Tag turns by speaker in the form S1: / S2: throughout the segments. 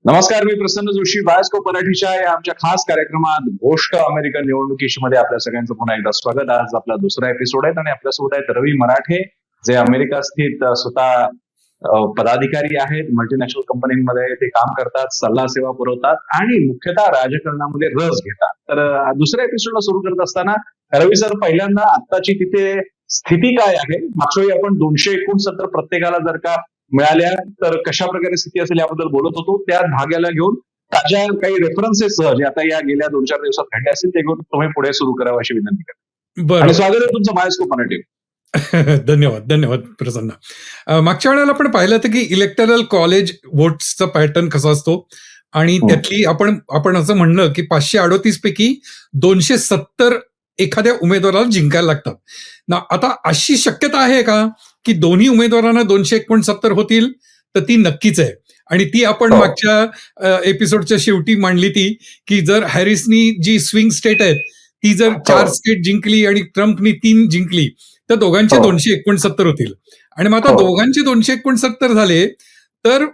S1: नमस्कार, मी प्रसन्न जोशी. बायोस्कोप मराठीच्या या आमच्या खास कार्यक्रमात गोष्ट अमेरिकन निवडणुकीमध्ये आपल्या सगळ्यांचं पुन्हा एकदा स्वागत. आज आपला दुसरा एपिसोड आहे आणि आपल्यासोबत आहेत रवी मराठे, जे अमेरिका स्थित स्वतः पदाधिकारी आहेत. मल्टीनॅशनल कंपनीमध्ये ते काम करतात, सल्ला सेवा पुरवतात आणि मुख्यतः राजकारणामध्ये रस घेतात. तर दुसऱ्या एपिसोडला सुरू करत असताना रवी सर, पहिल्यांदा आत्ताची तिथे स्थिती काय आहे? मागच्या वेळी आपण 269 प्रत्येकाला जर का मिळाल्या तर कशा प्रकारे स्थिती असेल याबद्दल बोलत होतो. त्या भाग्याला घेऊन ताज्या काही रेफरन्सेस जे आता या गेल्या 2-4 दिवसात घडले असतील ते घेऊन तुम्ही पुढे सुरू करावं अशी विनंती करतो. आणि
S2: बरोबर.
S1: स्वागत आहे तुमचं बायोस्कोप मराठी.
S2: धन्यवाद धन्यवाद प्रसन्न. मागच्या वेळेला आपण पाहिलं होतं की इलेक्टरल कॉलेज व्होट्सचा पॅटर्न कसा असतो आणि त्यातली आपण असं म्हणलं की 538 पैकी 270 एखाद्या उमेदवाराला जिंकायला लागतात ना. आता अशी शक्यता आहे का की दोन्ही उमेदवारांना 269 होतील? तर ती नक्कीच आहे. आणि ती आपण मागच्या एपिसोडच्या शेवटी मांडली ती की जर हॅरिसनी जी स्विंग स्टेट आहेत ती जर 4 स्टेट जिंकली आणि ट्रम्पनी 3 जिंकली तर दोघांचे 269 होतील. आणि मग आता दोघांचे 269 झाले तर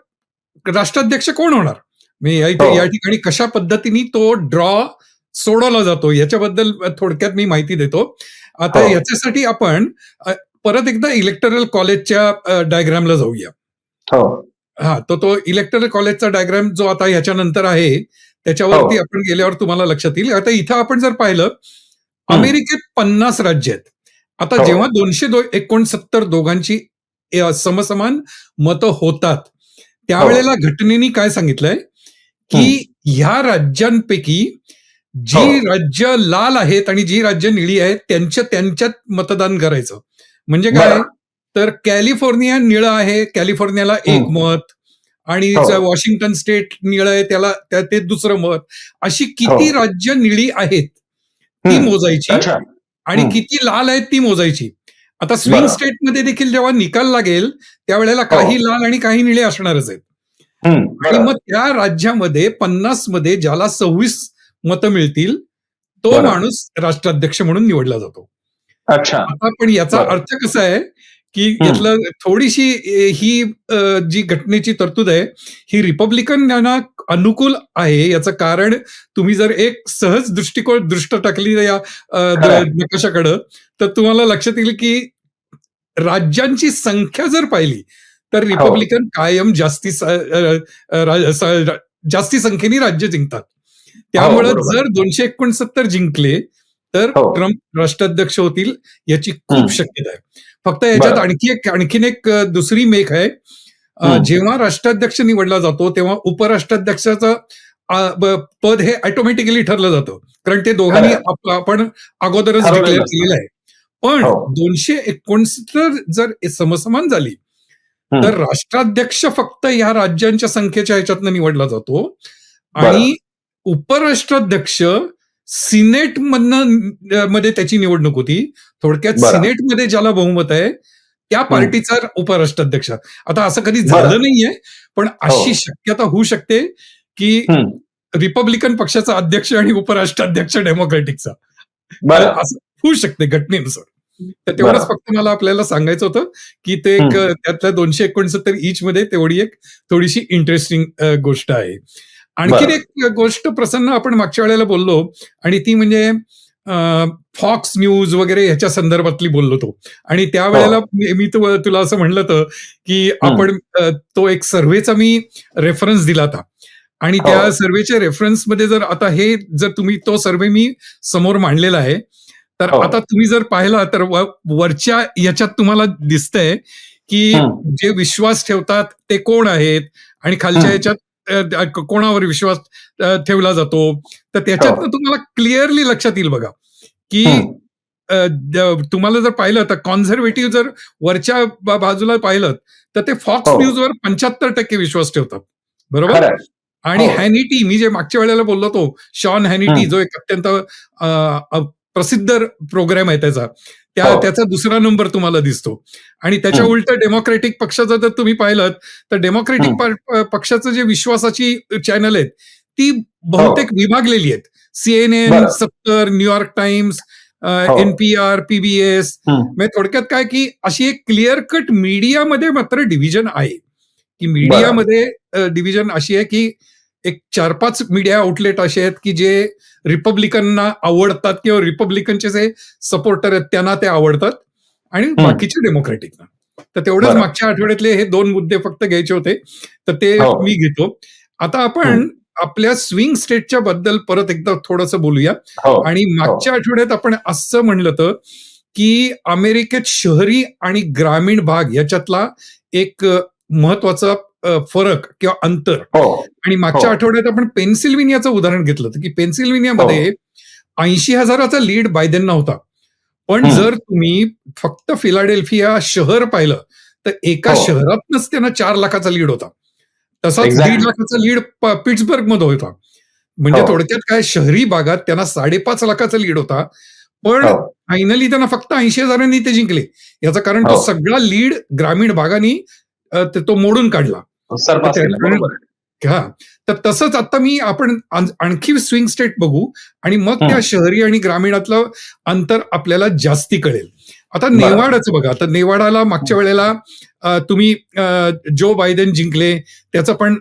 S2: राष्ट्राध्यक्ष कोण होणार? या ठिकाणी कशा पद्धतीने तो ड्रॉ सोडवला जातो याच्याबद्दल थोडक्यात मी माहिती देतो. आता याच्यासाठी आपण परत एकदा इलेक्टरल कॉलेजच्या डायग्रामला जाऊया. हा, तो इलेक्टरल कॉलेजचा डायग्राम जो आता ह्याच्यानंतर आहे त्याच्यावरती आपण गेल्यावर तुम्हाला लक्षात येईल. आता इथं आपण जर पाहिलं, अमेरिकेत 50 राज्य आहेत. आता जेव्हा 269 दोघांची समसमान मतं होतात त्यावेळेला घटनेने काय सांगितलंय की ह्या राज्यांपैकी जी राज्य लाल आहेत आणि जी राज्य निळी आहेत त्यांच्यात मतदान करायचं. म्हणजे काय, तर कॅलिफोर्निया निळं आहे, कॅलिफोर्नियाला 1 मत, आणि वॉशिंग्टन स्टेट निळं आहे त्याला ते दुसरं मत. अशी किती राज्य निळी आहेत ती मोजायची आणि किती लाल आहेत ती मोजायची. आता स्विंग स्टेटमध्ये देखील जेव्हा निकाल लागेल त्यावेळेला काही लाल आणि काही निळे असणारच आहेत. आणि मग त्या राज्यामध्ये 50 मध्ये ज्याला 26 मतं मिळतील तो माणूस राष्ट्राध्यक्ष म्हणून निवडला जातो. आता पण याचा अर्थ कसा आहे की यातलं थोडीशी ही जी घटनेची तरतूद आहे ही रिपब्लिकन अनुकूल आहे. याचं कारण तुम्ही जर एक सहज दृष्ट टाकली या नकाशाकडं तर तुम्हाला लक्षात येईल की राज्यांची संख्या जर पाहिली तर रिपब्लिकन कायम जास्ती संख्येने राज्य जिंकतात. त्यामुळे जर 269 जिंकले तर ट्रम्प राष्ट्राध्यक्ष होतील याची खूप शक्यता आहे. फक्त याच्यात आणखीन एक दुसरी मेख आहे. जेव्हा राष्ट्राध्यक्ष निवडला जातो तेव्हा उपराष्ट्राध्यक्षाचं पद हे ऑटोमॅटिकली ठरलं जातं, कारण ते दोघांनी आपण अगोदरच डिक्लेअर केलेलं आहे. पण 269 जर समसमान झाली तर राष्ट्राध्यक्ष फक्त या राज्यांच्या संख्येच्या ह्याच्यातनं निवडला जातो आणि उपराष्ट्राध्यक्ष सिनेट मध्ये त्याची निवडणूक होती. थोडक्यात सिनेटमध्ये ज्याला बहुमत आहे त्या पार्टीचा उपराष्ट्राध्यक्ष. आता असं कधी झालं नाहीये पण अशी शक्यता होऊ शकते की रिपब्लिकन पक्षाचा अध्यक्ष आणि उपराष्ट्राध्यक्ष डेमोक्रॅटिकचा, असं होऊ शकते घटनेनुसार. तर तेवढंच फक्त मला आपल्याला सांगायचं होतं की ते त्यातल्या 269 ईच मध्ये तेवढी एक थोडीशी इंटरेस्टिंग गोष्ट आहे. आणखीन एक गोष्ट प्रसन्न आपण मागच्या वेळेला बोललो आणि ती म्हणजे फॉक्स न्यूज वगैरे ह्याच्या संदर्भातली बोललो तो. आणि त्यावेळेला मी तुला असं म्हणलं होतं की आपण तो एक सर्व्हेचा मी रेफरन्स दिला होता आणि त्या सर्व्हेच्या रेफरन्समध्ये जर आता हे जर तुम्ही तो सर्व्हे मी समोर मांडलेला आहे तर आता तुम्ही जर पाहिला तर वरच्या याच्यात तुम्हाला दिसतंय की जे विश्वास ठेवतात ते कोण आहेत आणि खालच्या याच्यात कोणावर विश्वास ठेवला जातो. तर त्याच्यातनं तुम्हाला क्लिअरली लक्षात येईल बघा की तुम्हाला जर पाहिलं तर कॉन्झर्वेटिव्ह जर वरच्या बाजूला पाहिलं तर ते फॉक्स न्यूजवर 75% विश्वास ठेवतात, बरोबर. आणि हॅनिटी, मी जे मागच्या वेळेला बोललो होतो, शॉन हॅनिटी जो एक अत्यंत प्रसिद्ध प्रोग्राम आहे त्याचा दुसरा नंबर तुम्हाला दिसतो. आणि त्याच्या उलट डेमोक्रॅटिक पक्षाचं जर तुम्ही पाहिलं तर डेमोक्रॅटिक पक्षाचं जे विश्वासाची चॅनल आहेत ती बहुतेक विभागलेली आहेत. CNN, 70, New York times, NPR, PBS. म्हणजे थोडक्यात काय की अशी एक क्लिअर कट मीडियामध्ये मात्र डिव्हिजन आहे की मीडियामध्ये डिव्हिजन अशी आहे की एक 4-5 मीडिया आउटलेट असे आहेत की जे रिपब्लिकनना आवडतात किंवा रिपब्लिकनचे जे सपोर्टर आहेत त्यांना ते आवडतात आणि बाकीचे डेमोक्रॅटिकना. तर तेवढंच मागच्या आठवड्यातले हे 2 मुद्दे फक्त घ्यायचे होते, तर ते मी घेतो. आता आपण आपल्या स्विंग स्टेटच्या बद्दल परत एकदा थोडंसं बोलूया. आणि मागच्या आठवड्यात आपण असं म्हणलं होतं की अमेरिकेत शहरी आणि ग्रामीण भाग याच्यातला एक महत्वाचा फरक किंवा अंतर. आणि मागच्या आठवड्यात आपण पेन्सिल्व्हेनियाचं उदाहरण घेतलं होतं की पेन्सिल्व्हेनियामध्ये 80,000चा लीड बायडेनना होता. पण जर तुम्ही फक्त फिलाडेल्फिया शहर पाहिलं तर एका शहरातनच त्यांना 4 लाखाचा लीड होता. तसाच 1.5 लाखाचा लीड पिट्सबर्गमध्ये होता. म्हणजे थोडक्यात काय, शहरी भागात त्यांना 5.5 लाखाचा लीड होता. पण फायनली त्यांना फक्त 80,000 ते जिंकले. याचं कारण तो सगळा लीड ग्रामीण भागानी तो मोडून काढला. तर तसंच आता आपण आणखी स्विंग स्टेट बघू आणि मग त्या शहरी आणि ग्रामीणातलं अंतर आपल्याला जास्ती कळेल. आता नेवाडाचं बघा. तर नेवाडाला मागच्या वेळेला तुम्ही जो बायडेन जिंकले त्याचं पण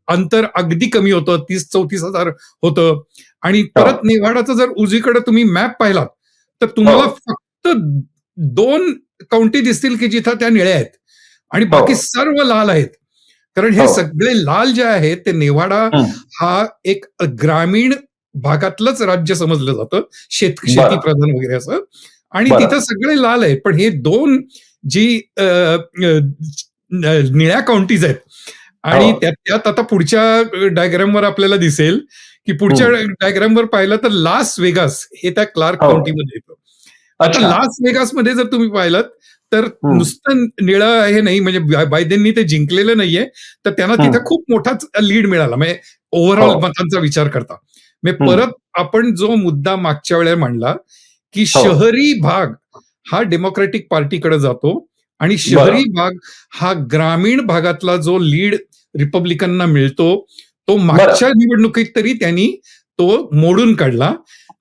S2: अंतर अगदी कमी होतं, 30-34,000 होतं. आणि परत नेवाडाचं जर उजवीकडे तुम्ही मॅप पाहिलात तर तुम्हाला फक्त 2 काउंटी दिसतील की जिथं त्या निळ्या आहेत आणि बाकी सर्व लाल आहेत. कारण हे सगळे लाल जे आहेत ते नेवाडा हा एक ग्रामीण भागातलंच राज्य समजलं जातं, शेती प्रधान वगैरे असं. आणि तिथं सगळे लाल आहेत. पण हे 2 जी निळ्या काउंटीज आहेत आणि त्यात आता पुढच्या डायग्रामवर आपल्याला दिसेल की पुढच्या डायग्रामवर पाहिलं तर लास वेगास हे त्या क्लार्क काउंटीमध्ये येतं. आता लास वेगासमध्ये जर तुम्ही पाहिलं तर नुसतं निळं हे नाही, म्हणजे बायडेननी ते जिंकलेलं नाहीये, तर त्यांना तिथे खूप मोठाच लीड मिळाला म्हणजे ओव्हरऑल मतांचा विचार करता. म्हणजे परत आपण जो मुद्दा मागच्या वेळेला मांडला की शहरी भाग हा डेमोक्रॅटिक पार्टीकडे जातो आणि शहरी भाग हा ग्रामीण भागातला जो लीड रिपब्लिकनना मिळतो तो मागच्या निवडणुकीत तरी त्यांनी तो मोडून काढला.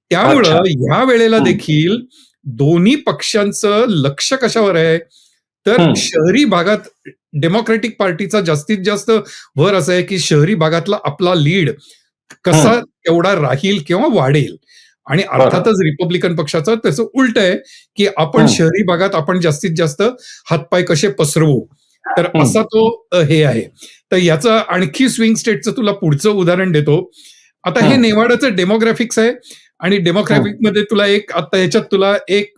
S2: त्यामुळं ह्या वेळेला देखील दोन्ही पक्षांचं लक्ष कशावर आहे तर शहरी भागात डेमोक्रॅटिक पार्टीचा जास्तीत जास्त भर असा आहे की शहरी भागातला आपला लीड कसा एवढा राहील किंवा वाढेल. आणि अर्थातच रिपब्लिकन पक्षाचं त्याचं उलट आहे की आपण शहरी भागात आपण जास्तीत जास्त हातपाय कसे पसरवू. तर असा तो हे आहे. तर याचं आणखी स्विंग स्टेटचं तुला पुढचं उदाहरण देतो. आता हे नेवाडाचं डेमोग्राफिक्स आहे आणि डेमोग्राफिक मध्ये तुला एक आता ह्याच्यात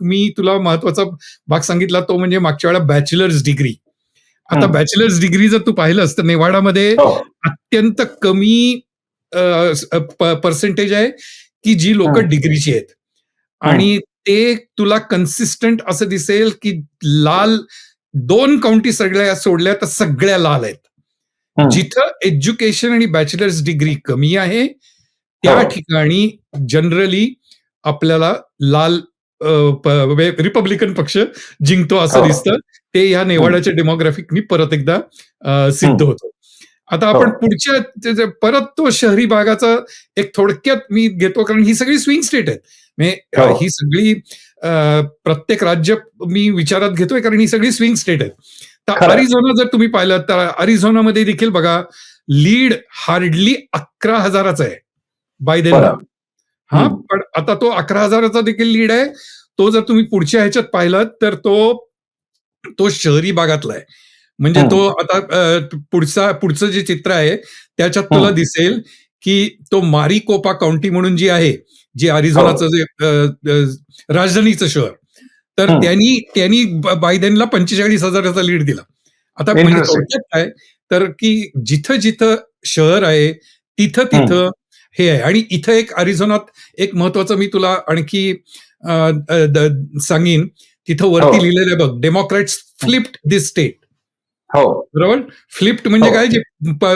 S2: मी तुला महत्वाचा भाग सांगितला तो म्हणजे मागच्या वेळेला बॅचलर्स डिग्री. आता बॅचलर्स डिग्री जर तू पाहिलंस तर नेवाडामध्ये अत्यंत कमी पर्सेंटेज आहे की जी लोक डिग्रीची आहेत. आणि ते तुला कन्सिस्टंट असं दिसेल की लाल 2 काउंटी सगळ्या सोडल्या तर सगळ्या लाल आहेत. जिथं एज्युकेशन आणि बॅचलर्स डिग्री कमी आहे त्या ठिकाणी जनरली आपल्याला लाल रिपब्लिकन पक्ष जिंकतो असं दिसतं. ते या नेवाडाच्या डेमोग्राफिकनी परत एकदा सिद्ध होतं. आता आपण पुढच्या परत तो शहरी भागाचा एक थोडक्यात मी घेतो कारण ही सगळी स्विंग स्टेट आहेत. म्हणजे ही सगळी प्रत्येक राज्य मी विचारात घेतोय कारण ही सगळी स्विंग स्टेट आहेत. तर अरिझोना जर तुम्ही पाहिलं तर अरिझोनामध्ये देखील बघा लीड हार्डली 11,000चा आहे बायडेनला. पण आता तो 11,000चा देखील लीड आहे. तो जर तुम्ही पुढच्या ह्याच्यात पाहिलं तर तो शहरी भागातला आहे. म्हणजे तो आता पुढचं जे चित्र आहे त्याच्यात तुला दिसेल की तो मारिकोपा काउंटी म्हणून जी आहे, जी अरिझोनाचं जे राजधानीचं शहर, तर त्यांनी बायडेनला 45,000चा लीड दिला. आता म्हणजे थोडक्यात काय तर की जिथं शहर आहे तिथं हे आहे. आणि इथं एक अरिझोनात एक महत्वाचं मी तुला आणखी सांगीन. तिथं वरती लिहिलेलं आहे बघ, डेमोक्रॅट्स फ्लिप्ड दिस स्टेट. बरोबर. फ्लिप्ड म्हणजे काय, जे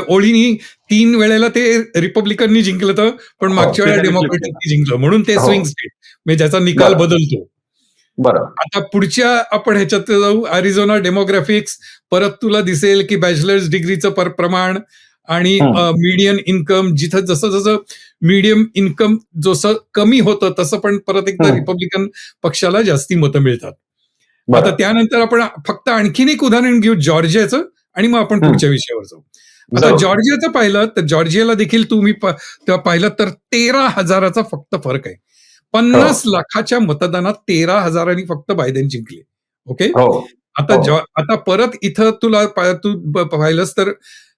S2: ओळीनी 3 वेळेला ते रिपब्लिकननी जिंकलं तर पण मागच्या वेळेला डेमोक्रॅटिकनी जिंकलं म्हणून ते स्विंग स्टेट म्हणजे ज्याचा निकाल बदलतो. आता पुढच्या आपण ह्याच्यात जाऊ. अरिझोना डेमोग्राफिक्स परत तुला दिसेल की बॅचलर्स डिग्रीचं प्रमाण आणि मीडियन इन्कम, जिथं जसं मीडियम इन्कम जसं कमी होतं तसं पण परत एकदा रिपब्लिकन पक्षाला जास्ती मतं मिळतात. आता त्यानंतर आपण फक्त आणखीन एक उदाहरण घेऊ जॉर्जियाचं आणि मग आपण पुढच्या विषयावर जाऊ. आता जॉर्जियाचं पाहिलं तर जॉर्जियाला देखील तुम्ही पाहिलं तर 13,000चा फक्त फरक आहे. 50 लाखाच्या मतदानात 13,000 फक्त बायडेन जिंकले. ओके. आता परत इथं तू पाहिलंस तर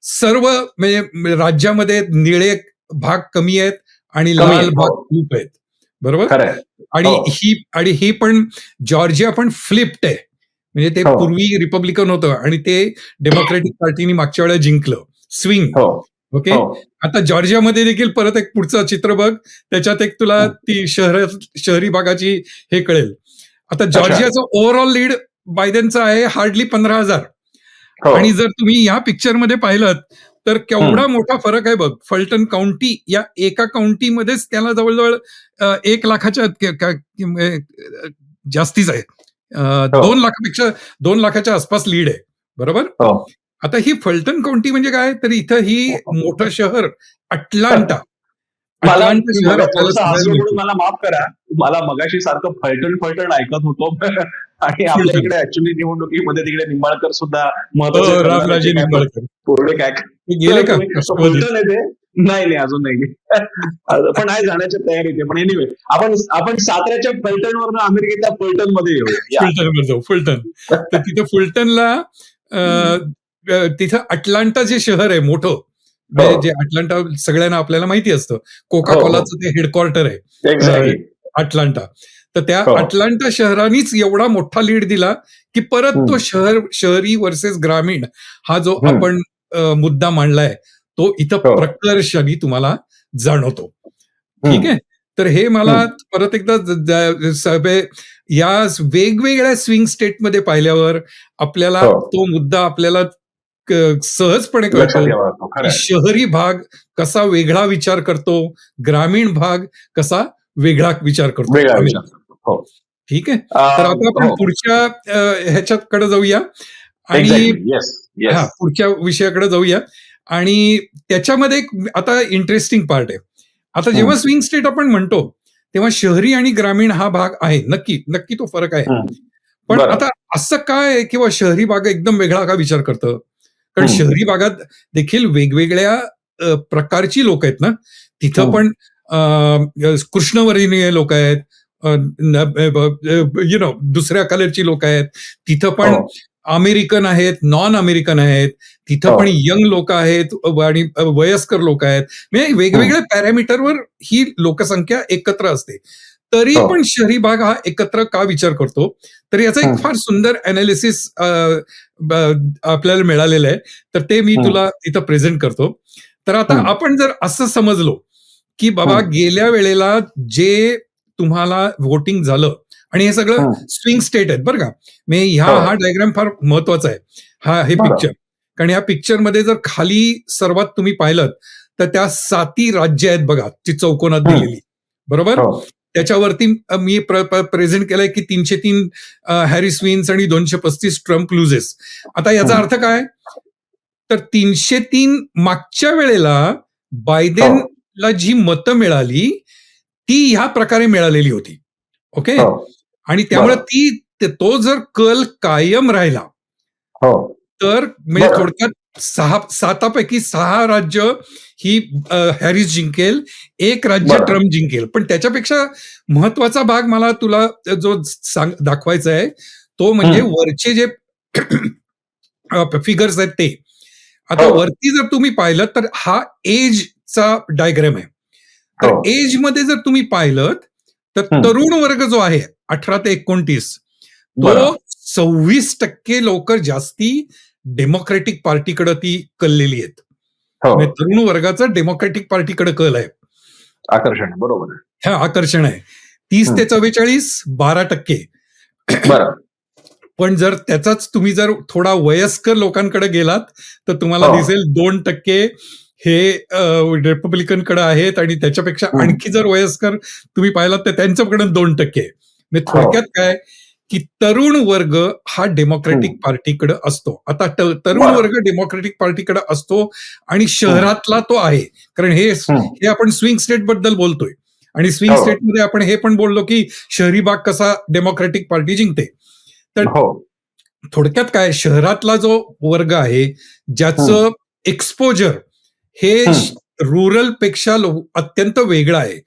S2: सर्व म्हणजे राज्यामध्ये निळे भाग कमी आहेत आणि लाल भाग खूप आहेत. बरोबर. आणि ही पण जॉर्जिया पण फ्लिप्ड आहे. म्हणजे ते पूर्वी रिपब्लिकन होतं आणि ते डेमोक्रॅटिक पार्टीने मागच्या वेळेला जिंकलं. स्विंग. ओके. आता जॉर्जियामध्ये देखील परत एक पुढचं चित्र बघ, त्याच्यात एक तुला ती शहरी भागाची हे कळेल. आता जॉर्जियाचं ओव्हरऑल लीड बायडेनचा आहे हार्डली 15,000. आणि जर तुम्ही या पिक्चरमध्ये पाहिलं तर केवढा मोठा फरक आहे बघ. फलटण काउंटी या एका काउंटीमध्येच त्याला जवळजवळ 1 लाखाच्या जास्तीच आहे. 2 लाखाच्या आसपास लीड आहे. बरोबर. आता ही फलटण काउंटी म्हणजे काय, तर इथं ही मोठं शहर अटलांटा
S1: शहर मला माफ करा, मला मगाशी सारखं फलटण ऐकत होतो आणि आपल्या इकडे ऍक्च्युली निवडणुकीमध्ये तिकडे निंबाळकर सुद्धा महत्वाचे
S2: रामराजे निंबाळकर
S1: कोरडे काय
S2: गेले का
S1: फलटण येते. नाही अजून नाही पण आहे जाण्याच्या तयारीत आहे. पण एनिवे आपण साताऱ्याच्या फलटणवरून अमेरिकेच्या फलटण मध्ये येऊ.
S2: फलटण तर तिथे फलटणला तिथं अटलांटा जे शहर आहे मोठं, जे अटलांटा सगळ्यांना आपल्याला माहिती असतं, कोका कोलाचं ते हेडक्वार्टर आहे अटलांटा. तर त्या अटलांटा शहरानेच एवढा मोठा लीड दिला की परत तो शहरी वर्सेस ग्रामीण हा जो आपण मुद्दा मांडलाय तो इथं प्रकर्षाने तुम्हाला जाणवतो. ठीक आहे. तर हे मला परत एकदा या वेगवेगळ्या स्विंग स्टेटमध्ये पाहिल्यावर आपल्याला तो मुद्दा आपल्याला सहजपणे कळतो की शहरी भाग कसा वेगळा विचार करतो, ग्रामीण भाग कसा वेगळा विचार करतो. ठीक आहे. तर आता आपण पुढच्या ह्याच्याकडे जाऊया आणि पुढच्या विषयाकडे जाऊया. आणि त्याच्यामध्ये आता इंटरेस्टिंग पार्ट आहे. आता जेव्हा स्विंग स्टेट आपण म्हणतो तेव्हा शहरी आणि ग्रामीण हा भाग आहे, नक्की तो फरक आहे. पण आता असं काय किंवा शहरी भाग एकदम वेगळा का विचार करतं? कारण शहरी भागात देखील वेगवेगळ्या प्रकारची लोक आहेत ना. तिथं पण कृष्णवर्णीय लोक आहेत, दुसऱ्या कलरची लोक आहेत. तिथं पण अमेरिकन आहेत, नॉन अमेरिकन आहेत. तिथं पण यंग लोक आहेत आणि वयस्कर लोक आहेत. म्हणजे वेगवेगळ्या पॅरामीटरवर ही लोकसंख्या एकत्र असते. तरी पण शहरी भाग हा एकत्र का विचार करतो, तर याचा एक फार सुंदर अनालिसिस आपल्याला मिळालेलं आहे. तर ते मी तुला इथं प्रेझेंट करतो. तर आता आपण जर असं समजलो की बाबा गेल्या वेळेला जे तुम्हाला वोटिंग झालं आणि हे सगळं स्विंग स्टेट आहेत बरं का. हा डायग्राम फार महत्वाचा आहे. हे पिक्चर, कारण या पिक्चरमध्ये जर खाली सर्वात तुम्ही पाहिलं तर त्या 7 राज्य आहेत बघा, ती चौकोनात दिलेली. बरोबर. त्याच्यावरती मी प्रेझेंट केलंय की 303 हॅरिस विन्स आणि 235 ट्रम्प लुजेस. आता याचा अर्थ काय, तर 303 मागच्या वेळेला बायडेनला जी मतं मिळाली ती ह्या प्रकारे मिळालेली होती. ओके. आणि त्यामुळे तो जर कल कायम राहिला तर म्हणजे थोडक्यात 7पैकी 6 राज्य ही हॅरिस जिंकेल, 1 राज्य ट्रम्प जिंकेल. पण त्याच्यापेक्षा महत्वाचा भाग मला तुला जो दाखवायचा आहे तो म्हणजे वरचे जे फिगर्स आहेत ते. आता वरती जर तुम्ही पाहिलं तर हा एजचा डायग्राम आहे. तर एज मध्ये जर तुम्ही पाहिलं तर तरुण वर्ग जो आहे 18 ते 29 तो 26% लोक जास्ती डेमोक्रॅटिक पार्टीकडे ती कललेली आहेत. तरुण वर्गाचं डेमोक्रॅटिक पार्टीकडे कल आहे.
S1: आकर्षण. बरोबर.
S2: हे आकर्षण आहे. 30 ते 44 12%. पण जर त्याचाच तुम्ही जर थोडा वयस्कर लोकांकडे गेलात तर तुम्हाला दिसेल 2% हे रिपब्लिकनकडे आहेत आणि त्याच्यापेक्षा आणखी जर वयस्कर तुम्ही पाहिलात तर त्यांच्याकडे 2%. म्हणजे थोडक्यात काय की तरुण वर्ग हा डेमोक्रॅटिक पार्टीकडे असतो. आता तरुण वर्ग डेमोक्रॅटिक पार्टीकडे असतो आणि शहरातला तो आहे. कारण हे आपण स्विंग स्टेट बद्दल बोलतोय आणि स्विंग स्टेटमध्ये आपण हे पण बोललो की शहरी भाग कसा डेमोक्रॅटिक पार्टी जिंकते. तर थोडक्यात काय, शहरातला जो वर्ग आहे ज्याचं एक्सपोजर हे रुरल पेक्षा अत्यंत वेगळं आहे.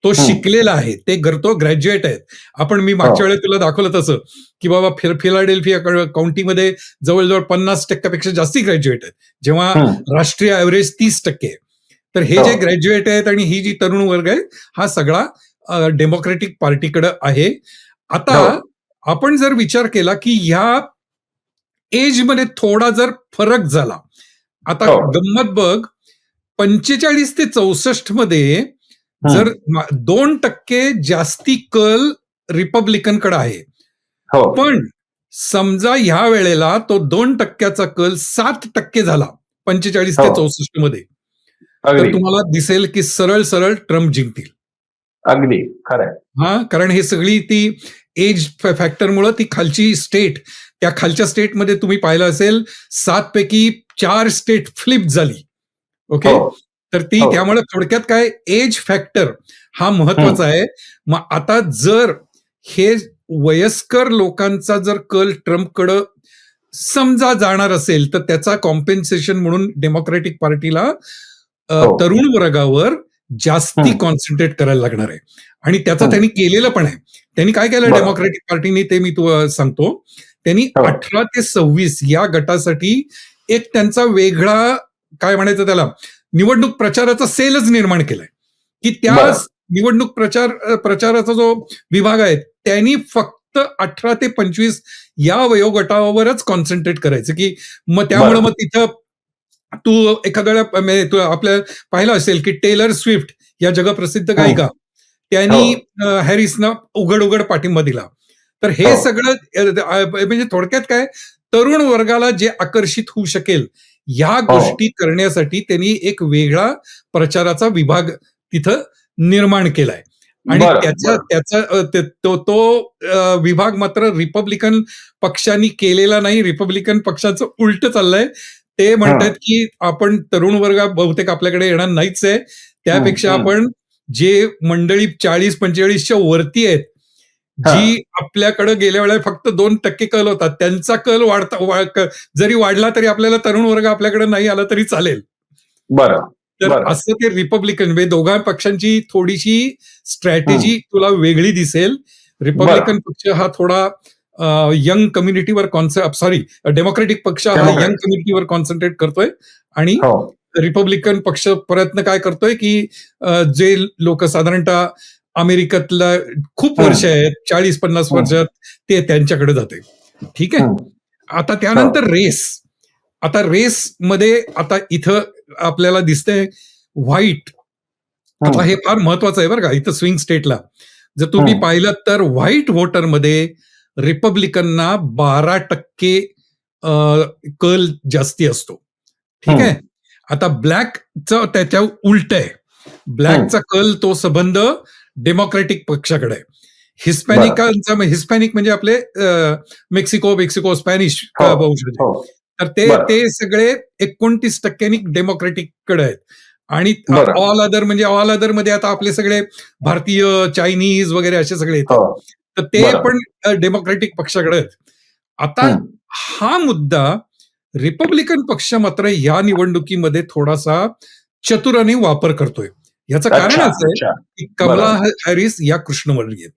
S2: तो शिकलेला आहे, ते तो ग्रॅज्युएट आहेत. आपण मी मागच्या वेळेस तुला दाखवलं तसं की बाबा फिलाडेल्फिया काउंटीमध्ये जवळजवळ 50% जास्ती ग्रॅज्युएट आहेत, जेव्हा राष्ट्रीय ॲव्हरेज 30% आहे. तर हे जे ग्रॅज्युएट आहेत आणि ही जी तरुण वर्ग आहे, हा सगळा डेमोक्रेटिक पार्टीकडे आहे. आता आपण जर विचार केला की ह्या एजमध्ये थोडा जर फरक झाला, आता गंमत बघ, 45 ते 64 मध्ये जर 2% जास्ती कल रिपब्लिकनकडे आहे, पण समजा ह्या वेळेला तो 2%चा कल 7% झाला 45 ते 64 मध्ये, तर तुम्हाला दिसेल की सरळ सरळ ट्रम्प जिंकतील.
S1: अगदी खरंय.
S2: कारण हे सगळी ती एज फॅक्टरमुळे ती खालची स्टेट, त्या खालच्या स्टेटमध्ये तुम्ही पाहिलं असेल 7 पैकी 4 स्टेट फ्लिप झाली. ओके, तर ती त्यामुळे थोडक्यात काय, एज फॅक्टर हा महत्वाचा आहे. मग आता जर हे वयस्कर लोकांचा जर कल ट्रम्पकडं समजा जाणार असेल, तर त्याचा कॉम्पेन्सेशन म्हणून डेमोक्रेटिक पार्टीला तरुण वर्गावर जास्ती कॉन्सन्ट्रेट करायला लागणार आहे. आणि त्याचं त्यांनी केलेलं पण आहे. त्यांनी काय केलं डेमोक्रेटिक पार्टीने, ते मी तुला सांगतो. त्यांनी 18 ते 26 या गटासाठी एक त्यांचा वेगळा, काय म्हणायचं त्याला, निवडणूक प्रचाराचा सेलच निर्माण केलाय, की त्या निवडणूक प्रचाराचा जो विभाग आहे त्यांनी फक्त 18 ते 25 या वयोगटावरच कॉन्सन्ट्रेट करायचं. की मग त्यामुळे मग तिथं तू एखाद्या आपल्या पाहिलं असेल की टेलर स्विफ्ट या जगप्रसिद्ध गायिका, त्यांनी हॅरिसना उघड पाठिंबा दिला. तर हे सगळं म्हणजे थोडक्यात काय, तरुण वर्गाला जे आकर्षित होऊ शकेल ह्या गोष्टी करण्यासाठी त्यांनी एक वेगळा प्रचाराचा विभाग तिथं निर्माण केलाय. आणि तो विभाग मात्र रिपब्लिकन पक्षांनी केलेला नाही. रिपब्लिकन पक्षाचं उलट चाललंय. ते म्हणतात की आपण तरुण वर्ग बहुतेक आपल्याकडे येणार नाहीच आहे, त्यापेक्षा आपण जे मंडळी 40-45च्या वरती आहेत, जी आपल्याकडे गेल्या वेळेला फक्त 2% कल होता, त्यांचा कल जरी वाढला तरी आपल्याला तरुण वर्ग आपल्याकडे नाही आला तरी चालेल. तर असं ते रिपब्लिकन म्हणजे दोघा पक्षांची थोडीशी स्ट्रॅटेजी तुला वेगळी दिसेल. रिपब्लिकन पक्ष हा थोडा यंग कम्युनिटीवर डेमोक्रेटिक पक्ष हा यंग कम्युनिटीवर कॉन्सन्ट्रेट करतोय. आणि रिपब्लिकन पक्ष प्रयत्न काय करतोय की जे लोक साधारणतः अमेरिकेतला खूप वर्ष आहेत, 40-50 वर्षात, ते त्यांच्याकडे जाते. ठीक आहे. आता त्यानंतर आता रेसमध्ये आता इथं आपल्याला दिसतंय व्हाईट. आता हे फार महत्वाचं आहे बरं का, इथं स्विंग स्टेटला जर तुम्ही पाहिलं तर व्हाईट व्होटरमध्ये रिपब्लिकनना 12% कल जास्ती असतो. ठीक आहे. आता ब्लॅकचं त्याच्या उलट आहे. ब्लॅकचा कल तो संबंध डेमोक्रेटिक पक्षाकडे आहे. हिस्पॅनिक म्हणजे आपले मेक्सिको स्पॅनिश वंशज, तर ते सगळे 29% डेमोक्रेटिककडे आहेत. आणि ऑल अदर मध्ये आता आपले सगळे भारतीय, चायनीज वगैरे असे सगळे येतात, तर ते पण डेमोक्रेटिक पक्षाकडे आहेत. आता हा मुद्दा रिपब्लिकन पक्ष मात्र या निवडणुकीमध्ये थोडासा चतुराने वापर करतोय. याचं कारण असं आहे की कमला हॅरिस या कृष्णवर्णीय आहेत.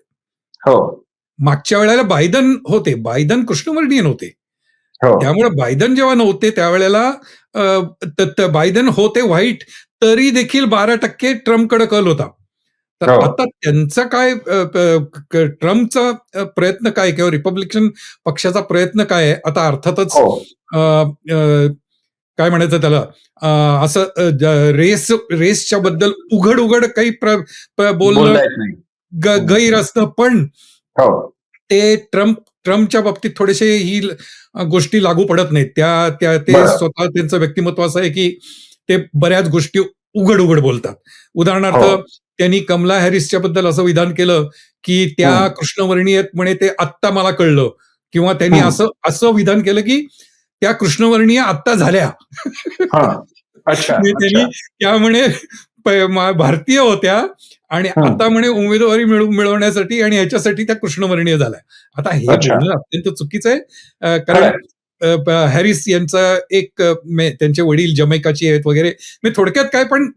S2: मागच्या वेळेला बायडन कृष्णवर्णीय नव्हते. त्यामुळे बायडन जेव्हा नव्हते त्यावेळेला बायडन होते व्हाईट, तरी देखील 12% ट्रम्पकडे कल होता. तर आता त्यांचा काय, ट्रम्पचा प्रयत्न काय किंवा रिपब्लिकन पक्षाचा प्रयत्न काय आहे? आता अर्थातच काय म्हणायचं त्याला, असं रेसच्या बद्दल उघड काही बोलणं गैर असतं, पण ते ट्रम्पच्या बाबतीत थोडेसे ही गोष्टी लागू पडत नाहीत. ते स्वतः त्यांचं व्यक्तिमत्व असं आहे की ते बऱ्याच गोष्टी उघड बोलतात. उदाहरणार्थ त्यांनी कमला हॅरिसच्या बद्दल असं विधान केलं की त्या कृष्णवर्णीय म्हणे, ते आत्ता मला कळलं. किंवा त्यांनी असं विधान केलं की त्या कृष्णवर्णीय आत्ता झाल्या. त्यांनी त्यामुळे भारतीय होत्या आणि आता म्हणे उमेदवारी मिळवण्यासाठी आणि ह्याच्यासाठी त्या कृष्णवर्णीय झाल्या. आता हे बोलणं अत्यंत चुकीचं आहे, कारण हॅरिस यांचा एक त्यांचे वडील जमैकाची आहेत वगैरे. मी थोडक्यात काय, पण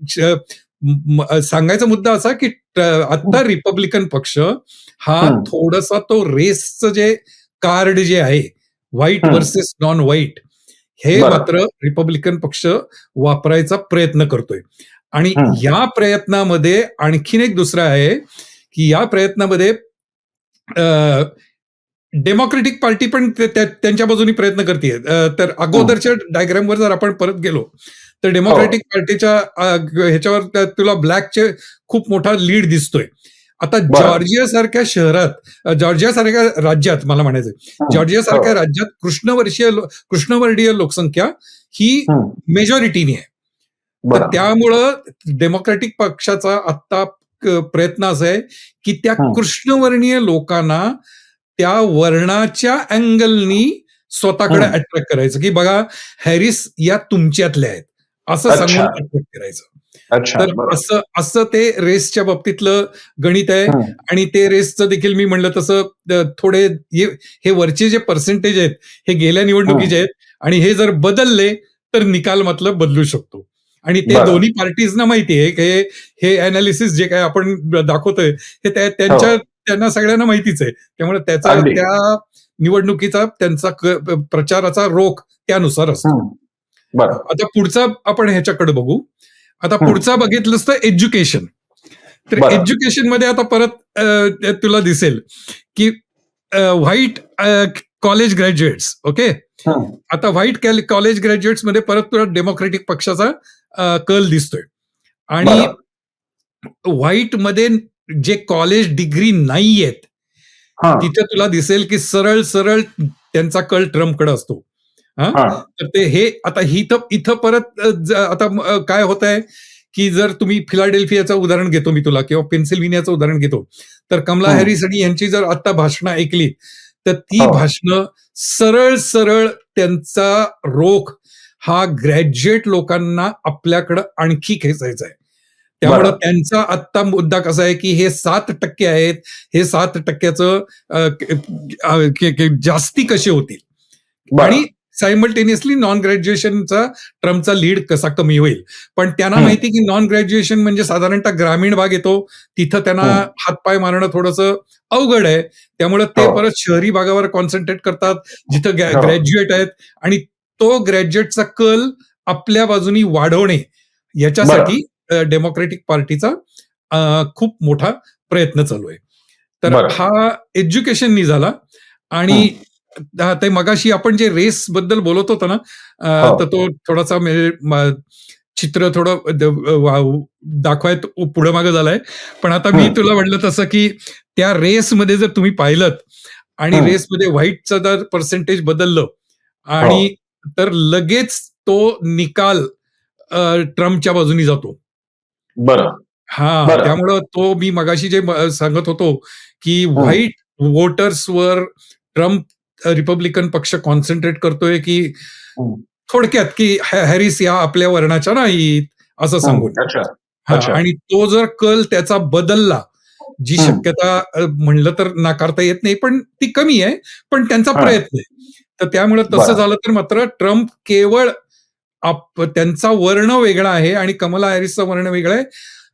S2: सांगायचा मुद्दा असा की आता रिपब्लिकन पक्ष हा थोडासा तो रेसचं जे कार्ड जे आहे, व्हाईट वर्सेस नॉन व्हाईट, हे मात्र रिपब्लिकन पक्ष वापरायचा प्रयत्न करतोय. आणि या प्रयत्नामध्ये आणखीन एक दुसरं आहे की या प्रयत्नामध्ये डेमोक्रेटिक पार्टी पण त्यांच्या बाजूनी प्रयत्न करते. तर अगोदरच्या डायग्रामवर जर आपण परत गेलो तर डेमोक्रेटिक पार्टीच्या ह्याच्यावर तुला ब्लॅकचे खूप मोठा लीड दिसतोय. आता जॉर्जिया सारख्या शहरात, जॉर्जिया सारख्या राज्यात, मला म्हणायचंय जॉर्जिया सारख्या राज्यात कृष्णवर्णीय लोकसंख्या ही मेजॉरिटीनी आहे. तर त्यामुळं डेमोक्रेटिक पक्षाचा आता प्रयत्न असा आहे की त्या कृष्णवर्णीय लोकांना त्या वर्णाच्या अँगलनी स्वतःकडे अट्रॅक्ट करायचं, की बघा हॅरिस या तुमच्यातल्या आहेत असं सांगून अट्रॅक्ट करायचं. तर असं ते रेसच्या बाबतीतलं गणित आहे. आणि ते रेसचं देखील मी म्हणलं तसं थोडे हे वरचे जे पर्सेंटेज आहेत हे गेल्या निवडणुकीचे आहेत, आणि हे जर बदलले तर निकाल मतलब बदलू शकतो. आणि ते दोन्ही पार्टीजना माहिती आहे की हे अनालिसिस जे काय आपण दाखवतोय हे त्यांना सगळ्यांना माहितीच आहे. त्यामुळे त्या निवडणुकीचा त्यांचा प्रचाराचा रोख त्यानुसार असतो. आता पुढचा आपण ह्याच्याकडे बघू. आता पुढचा बघितलंच तर एज्युकेशन. तर एज्युकेशन मध्ये आता परत तुला दिसेल की व्हाईट कॉलेज ग्रॅज्युएट्स, ओके, आता व्हाईट कॉलेज ग्रॅज्युएट्स मध्ये परत तुला डेमोक्रेटिक पक्षाचा कल दिसतोय. आणि व्हाईट मध्ये जे कॉलेज डिग्री नाही आहेत तिथे तुला दिसेल की सरळ सरळ त्यांचा कल ट्रम्पकडे असतो. तर ते हे आता इथं परत आता काय होत आहे की जर तुम्ही फिलाडेल्फियाचं उदाहरण घेतो मी तुला, किंवा पेन्सिल्व्हेनियाचं उदाहरण घेतो, तर कमला हॅरिस आणि यांची जर आता भाषणं ऐकली तर ती भाषणं सरळ सरळ त्यांचा रोख हा ग्रॅज्युएट लोकांना आपल्याकडं आणखी खेचायचा आहे. त्यामुळं त्यांचा आत्ता मुद्दा कसा आहे की हे 7% आहेत, हे 7%चं जास्ती कसे होतील, आणि सायमल्टेनियसली नॉन ग्रॅज्युएशनचा ट्रम्पचा लीड कसा कमी होईल. पण त्यांना माहिती की नॉन ग्रॅज्युएशन म्हणजे साधारणतः ग्रामीण भाग येतो, तिथं त्यांना हातपाय मारणं थोडंसं अवघड आहे. त्यामुळे ते परत शहरी भागावर कॉन्सन्ट्रेट करतात जिथं ग्रॅज्युएट आहेत, आणि तो ग्रॅज्युएटचा कल आपल्या बाजूनी वाढवणे याच्यासाठी डेमोक्रेटिक पार्टीचा खूप मोठा प्रयत्न चालू आहे. तर हा एज्युकेशननी झाला. आणि ते मगाशी आपण जे रेस बद्दल बोलत होतो ना, तर तो थोडासा चित्र थोडं दाखवायत पुढं मागं झालाय. पण आता मी तुला म्हटलं तसं की त्या रेसमध्ये जर तुम्ही पाहिलं आणि रेसमध्ये व्हाईटचं जर पर्सेंटेज बदललं आणि तर लगेच तो निकाल ट्रम्पच्या बाजूनी जातो. त्यामुळं तो मी मगाशी जे सांगत होतो की व्हाईट वोटर्सवर ट्रम्प रिपब्लिकन पक्ष कॉन्सन्ट्रेट करतोय की थोडक्यात की हॅरिस या आपल्या वर्णाच्या नाहीत असं सांगून. आणि तो जर कल त्याचा बदलला, जी शक्यता म्हणलं तर नाकारता येत नाही, पण ती कमी आहे, पण त्यांचा प्रयत्न आहे. तर त्यामुळे तसं झालं तर मात्र ट्रम्प केवळ त्यांचा वर्ण वेगळा आहे आणि कमला हॅरिसचा वर्ण वेगळा आहे,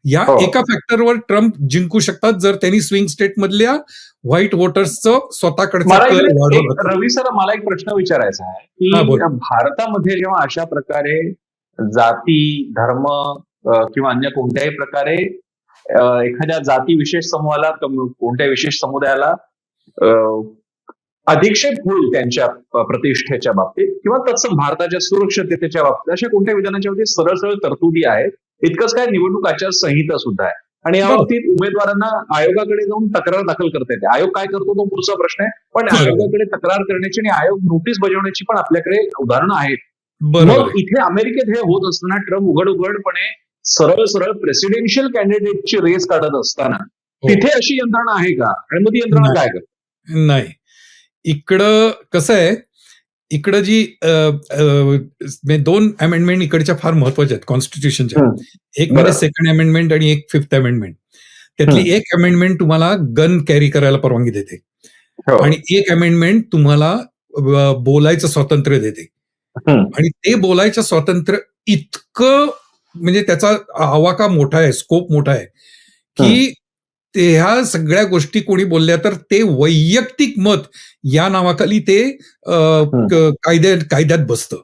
S2: या एका फॅक्टरवर ट्रम्प जिंकू शकतात जर त्यांनी स्विंग स्टेट मधल्या व्हाईट वोटर्सचं स्वतःकडचा कल वाढवलं.
S1: रवी सर, मला एक प्रश्न विचारायचा आहे की भारतामध्ये जेव्हा अशा प्रकारे जाती, धर्म किंवा अन्य कोणत्याही प्रकारे एखाद्या जाती विशेष समूहाला, कोणत्या विशेष समुदायाला अधिक्षेप होईल त्यांच्या प्रतिष्ठेच्या बाबतीत, किंवा तत्सम भारताच्या सुरक्षिततेच्या बाबतीत अशा कोणत्या विधानाच्या बाबतीत सरळ सरळ तरतुदी आहेत. इतकंच काय, निवडणूक आचारसंहिता सुद्धा आहे. आणि या बाबतीत उमेदवारांना आयोगाकडे जाऊन तक्रार दाखल करता येते. आयोग काय करतो तो पुढचा प्रश्न आहे, पण आयोगाकडे तक्रार करण्याची आणि आयोग नोटीस बजावण्याची पण आपल्याकडे उदाहरणं आहेत. मग इथे अमेरिकेत हे होत असताना ट्रम्प उघडपणे सरळ सरळ प्रेसिडेन्शियल कॅन्डिडेटची रेस काढत असताना तिथे अशी यंत्रणा आहे का, आणि मग ती यंत्रणा काय करते?
S2: नाही, इकडं कसं आहे, इकडं जी 2 अमेंडमेंट इकडच्या फार महत्वाच्या आहेत कॉन्स्टिट्यूशनच्या. एक म्हणजे सेकंड अमेंडमेंट आणि एक 5th अमेंडमेंट. त्यातली एक अमेंडमेंट तुम्हाला गन कॅरी करायला परवानगी देते, आणि एक अमेंडमेंट तुम्हाला बोलायचं स्वातंत्र्य देते. आणि ते बोलायचं स्वातंत्र्य इतकं म्हणजे त्याचा आवाका मोठा आहे, स्कोप मोठा आहे, की ह्या सगळ्या गोष्टी कोणी बोलल्या तर ते वैयक्तिक मत या नावाखाली ते कायद्यात बसतं.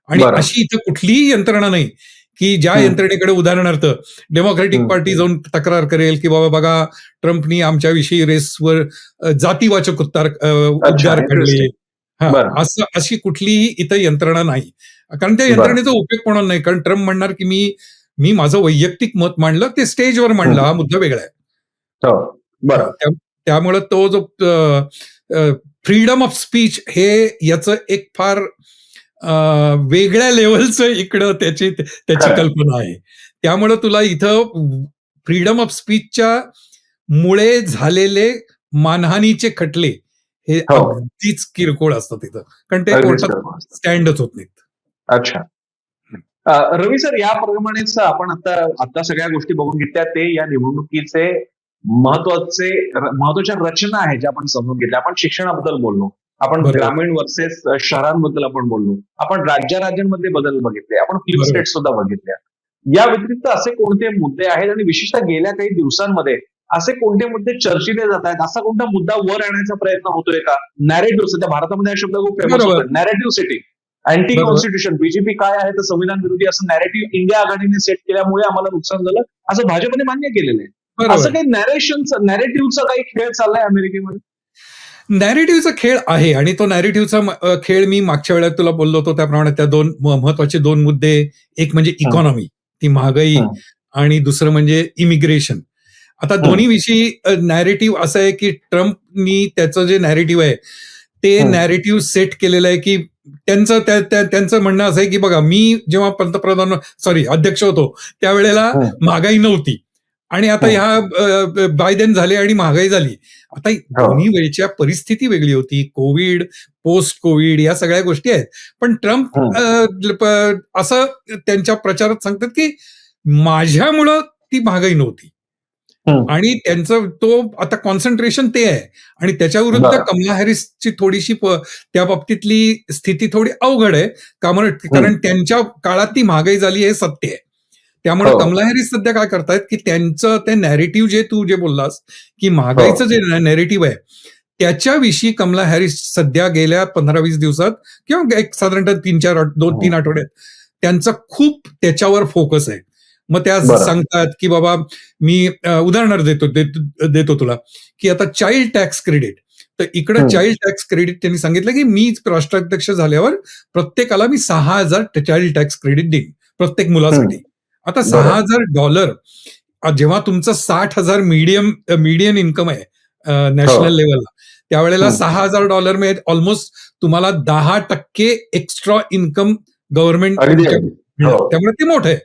S2: आणि अशी इथं कुठलीही यंत्रणा नाही, की ज्या यंत्रणेकडे उदाहरणार्थ डेमोक्रॅटिक पार्टी जाऊन तक्रार करेल, की बाबा बघा ट्रम्पनी आमच्याविषयी रेसवर जातीवाचक उद्गार काढले. अशी कुठलीही इथं यंत्रणा नाही. कारण त्या यंत्रणेचा उपयोग होणार नाही. कारण ट्रम्प म्हणणार, की मी माझं वैयक्तिक मत मांडलं, ते स्टेजवर मांडलं, हा मुद्दा वेगळा आहे. त्यामुळे तो जो फ्रीडम ऑफ स्पीच हे याचं एक फार वेगळ्या लेवलचं इकडं त्याची कल्पना आहे. त्यामुळे तुला इथं फ्रीडम ऑफ स्पीचच्या मुळे झालेले मानहानीचे खटले हे अगदीच किरकोळ असतात तिथं, कारण ते कोर्टात स्टँडच होत नाहीत.
S1: अच्छा. रवी सर, याप्रमाणेच आपण आता सगळ्या गोष्टी बघून घेतल्या, ते या निवडणुकीचे महत्वाच्या रचना आहेत ज्या आपण समजून घेतल्या. आपण शिक्षणाबद्दल बोललो, आपण ग्रामीण वर्सेस शहरांबद्दल आपण बोललो, आपण राज्यांमध्ये बदल बघितले, आपण फ्लिप स्टेट सुद्धा बघितल्या. या व्यतिरिक्त असे कोणते मुद्दे आहेत आणि विशेषतः गेल्या काही दिवसांमध्ये असे कोणते मुद्दे चर्चिले जात आहेत, असा कोणता मुद्दा वर आणण्याचा प्रयत्न होतोय का? नॅरेटिव्ह, सध्या भारतामध्ये हा शब्द खूप फेमस होतो, narrative setting. Anti constitution, BJP काय आहे तर संविधान विरोधी असं नॅरेटिव्ह इंडिया आघाडीने सेट केल्यामुळे आम्हाला नुकसान झालं असं भाजपने मान्य केलेलं आहे. असं काही नॅरेटिव्हचा काही खेळ चाललाय अमेरिकेमध्ये?
S2: नॅरेटिव्हचा खेळ आहे, आणि तो नॅरेटिव्हचा खेळ मी मागच्या वेळेला तुला बोललो होतो त्याप्रमाणे त्या दोन महत्वाचे दोन मुद्दे, एक म्हणजे इकॉनॉमी, ती महागाई, आणि दुसरं म्हणजे इमिग्रेशन. आता दोन्ही विषयी नॅरेटिव्ह असं आहे की ट्रम्पनी त्याचं जे नॅरेटिव्ह आहे ते नॅरेटिव्ह सेट केलेलं आहे, की त्यांचं म्हणणं असं आहे की बघा, मी जेव्हा अध्यक्ष होतो त्यावेळेला महागाई नव्हती, आणि आता ह्या बायडेन झाले आणि महागाई झाली. आता दोन्ही वेळच्या परिस्थिती वेगळी होती, कोविड, पोस्ट कोविड, या सगळ्या गोष्टी आहेत. पण ट्रम्प असं त्यांच्या प्रचारात सांगतात की माझ्यामुळं ती महागाई नव्हती, आणि त्यांचं तो आता कॉन्सन्ट्रेशन ते आहे. आणि त्याच्या विरुद्ध कमला हॅरिसची थोडीशी त्या बाबतीतली स्थिती थोडी अवघड आहे, कारण त्यांच्या काळात ती महागाई झाली हे सत्य आहे. त्यामुळे कमला हॅरिस सध्या काय करतायत की त्यांचं ते नॅरेटिव्ह जे तू जे बोललास की महागाईचं जे नॅरेटिव्ह आहे त्याच्याविषयी कमला हॅरिस सध्या गेल्या 15-20 दिवसात किंवा एक साधारणतः 2-3 आठवड्यात त्यांचा खूप त्याच्यावर फोकस आहे. मग त्या सांगतात की बाबा, मी उदाहरण देतो तुला, की आता चाइल्ड टॅक्स क्रेडिट, तर इकडं चाइल्ड टॅक्स क्रेडिट त्यांनी सांगितलं की मी राष्ट्राध्यक्ष झाल्यावर प्रत्येकाला मी $6,000 चाइल्ड टॅक्स क्रेडिट देईन प्रत्येक मुलासाठी. आता $6,000 जेव्हा तुमचं 60,000 मीडियन इन्कम आहे नॅशनल लेवलला, त्यावेळेला $6,000 म्हणजे ऑलमोस्ट तुम्हाला 10% एक्स्ट्रा इन्कम गव्हर्नमेंट, त्यामुळे ते मोठं आहे.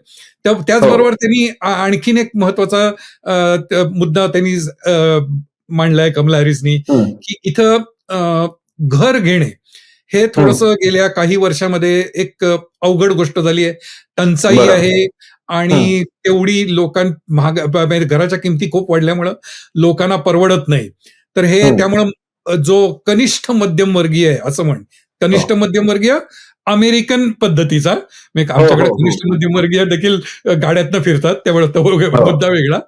S2: त्याचबरोबर त्यांनी आणखीन एक महत्वाचा मुद्दा त्यांनी मांडलाय कमला हॅरिसनी, की इथं घर घेणे हे थोडंसं गेल्या काही वर्षामध्ये एक अवघड गोष्ट झाली आहे. टंचाई आहे, आणि तेवढी घराच्या किमती खूप वाढल्यामुळं लोकांना परवडत नाही. तर हे त्यामुळं जो कनिष्ठ मध्यमवर्गीय आहे, असं कनिष्ठ मध्यमवर्गीय अमेरिकन पद्धतीचा, आमच्याकडे कनिष्ठ मध्यमवर्गीय देखील गाड्यातनं फिरतात, त्यामुळे तो मुद्दा वेगळा.